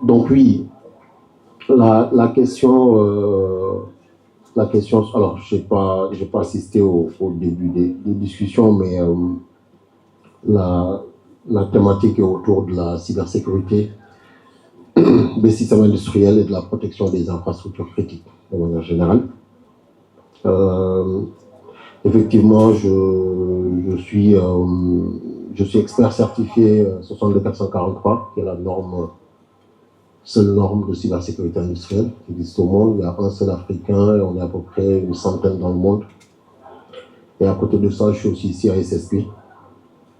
Donc oui, la question, alors j'ai pas assisté au début des discussions, mais la, la thématique est autour de la cybersécurité, des systèmes industriels et de la protection des infrastructures critiques de manière générale. Euh, Effectivement, je suis expert certifié 62443, qui est la seule norme de cybersécurité industrielle qui existe au monde. Il y a un seul Africain et on est à peu près une centaine dans le monde. Et à côté de ça, je suis aussi ici à SSP,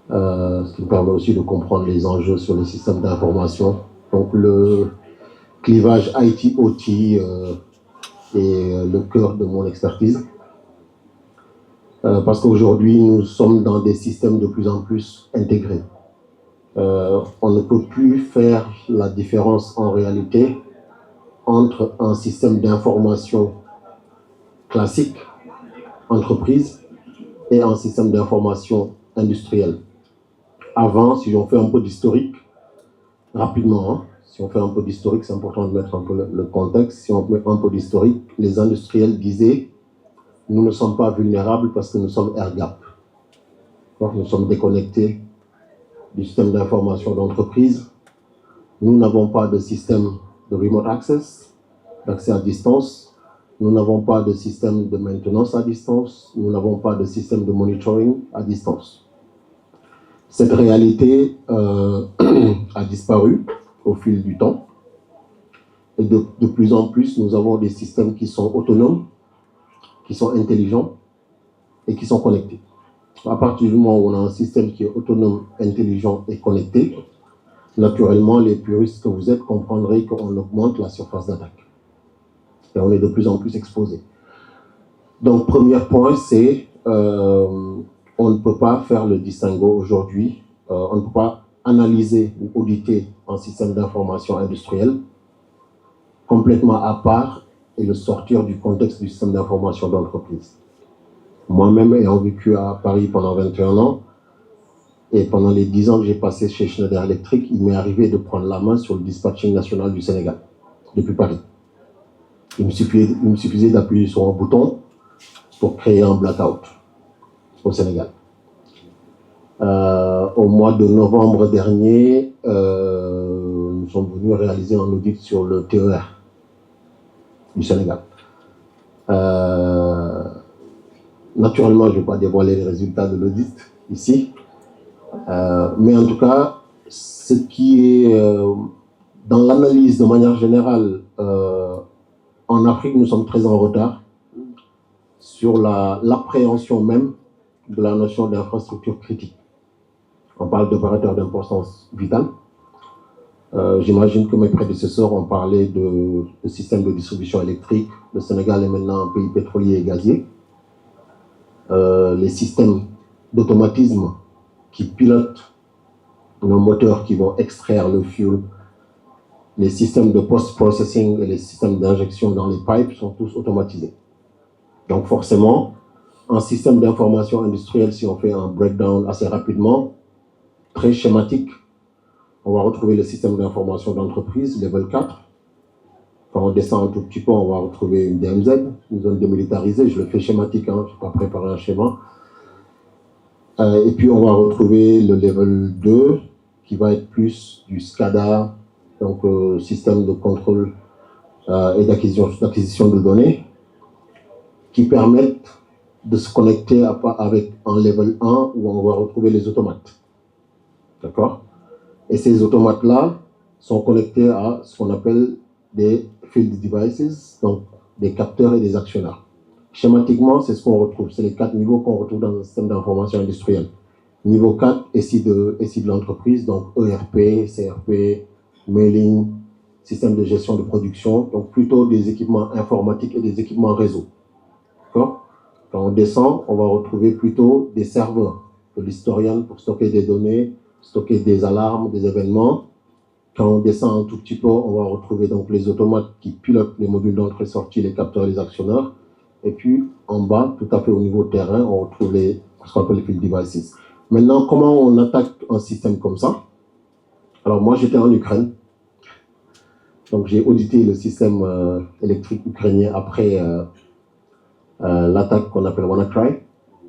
ce qui me permet aussi de comprendre les enjeux sur les systèmes d'information. Donc le clivage IT-OT est le cœur de mon expertise. Parce qu'aujourd'hui, nous sommes dans des systèmes de plus en plus intégrés. On ne peut plus faire la différence en réalité entre un système d'information classique, entreprise, et un système d'information industriel. Avant, si on fait un peu d'historique, rapidement, hein, si on fait un peu d'historique, c'est important de mettre un peu le contexte. Si on met un peu d'historique, les industriels disaient nous ne sommes pas vulnérables parce que nous sommes air gap. Nous sommes déconnectés du système d'information d'entreprise. Nous n'avons pas de système de remote access, d'accès à distance. Nous n'avons pas de système de maintenance à distance. Nous n'avons pas de système de monitoring à distance. Cette réalité a disparu au fil du temps. Et de plus en plus, nous avons des systèmes qui sont autonomes, qui sont intelligents et qui sont connectés. À partir du moment où on a un système qui est autonome, intelligent et connecté, naturellement, les puristes que vous êtes comprendraient qu'on augmente la surface d'attaque. Et on est de plus en plus exposé. Donc, premier point, c'est on ne peut pas faire le distinguo aujourd'hui. On ne peut pas analyser ou auditer un système d'information industriel complètement à part et le sortir du contexte du système d'information d'entreprise. Moi-même, ayant vécu à Paris pendant 21 ans, et pendant les 10 ans que j'ai passé chez Schneider Electric, il m'est arrivé de prendre la main sur le dispatching national du Sénégal, depuis Paris. Il me suffisait d'appuyer sur un bouton pour créer un blackout au Sénégal. Au mois de novembre dernier, nous sommes venus réaliser un audit sur le TER du Sénégal. Naturellement, je ne vais pas dévoiler les résultats de l'audit ici, mais en tout cas, ce qui est dans l'analyse de manière générale, en Afrique, nous sommes très en retard sur l'appréhension même de la notion d'infrastructure critique. On parle d'opérateurs d'importance vitale. J'imagine que mes prédécesseurs ont parlé de systèmes de distribution électrique. Le Sénégal est maintenant un pays pétrolier et gazier. Les systèmes d'automatisme qui pilotent nos moteurs qui vont extraire le fuel, les systèmes de post-processing et les systèmes d'injection dans les pipes sont tous automatisés. Donc forcément, un système d'information industrielle, si on fait un breakdown assez rapidement, très schématique, on va retrouver le système d'information d'entreprise, level 4. Quand on descend un tout petit peu, on va retrouver une DMZ, une zone démilitarisée. Je le fais schématique, hein, je n'ai pas préparé un schéma. Et puis on va retrouver le level 2, qui va être plus du SCADA, donc système de contrôle et d'acquisition de données, qui permettent de se connecter avec un level 1 où on va retrouver les automates. D'accord? Et ces automates-là sont connectés à ce qu'on appelle des field devices, donc des capteurs et des actionneurs. Schématiquement, c'est ce qu'on retrouve. C'est les 4 niveaux qu'on retrouve dans un système d'information industrielle. Niveau 4, SI de l'entreprise, donc ERP, CRP, mailing, système de gestion de production, donc plutôt des équipements informatiques et des équipements réseau. D'accord? Quand on descend, on va retrouver plutôt des serveurs de l'historian pour stocker des données, stocker des alarmes, des événements. Quand on descend un tout petit peu, on va retrouver donc les automates qui pilotent les modules d'entrée-sortie, les capteurs et les actionneurs. Et puis, en bas, tout à fait au niveau terrain, on retrouve ce qu'on appelle les field devices. Maintenant, comment on attaque un système comme ça? Alors, moi, j'étais en Ukraine. Donc j'ai audité le système électrique ukrainien après l'attaque qu'on appelle WannaCry.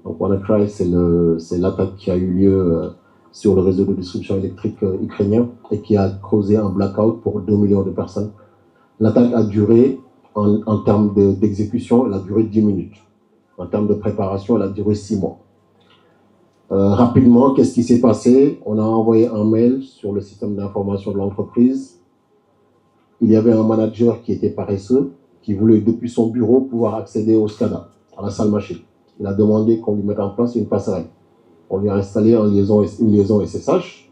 Donc WannaCry, c'est l'attaque qui a eu lieu sur le réseau de distribution électrique ukrainien et qui a causé un blackout pour 2 millions de personnes. L'attaque a duré, en termes d'exécution, elle a duré 10 minutes. En termes de préparation, elle a duré 6 mois. Rapidement, qu'est-ce qui s'est passé? On a envoyé un mail sur le système d'information de l'entreprise. Il y avait un manager qui était paresseux, qui voulait depuis son bureau pouvoir accéder au SCADA, à la salle machine. Il a demandé qu'on lui mette en place une passerelle. On lui a installé une liaison SSH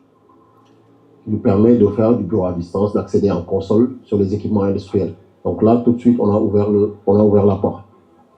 qui lui permet de faire du bureau à distance, d'accéder en console sur les équipements industriels. Donc là, tout de suite, on a ouvert la porte.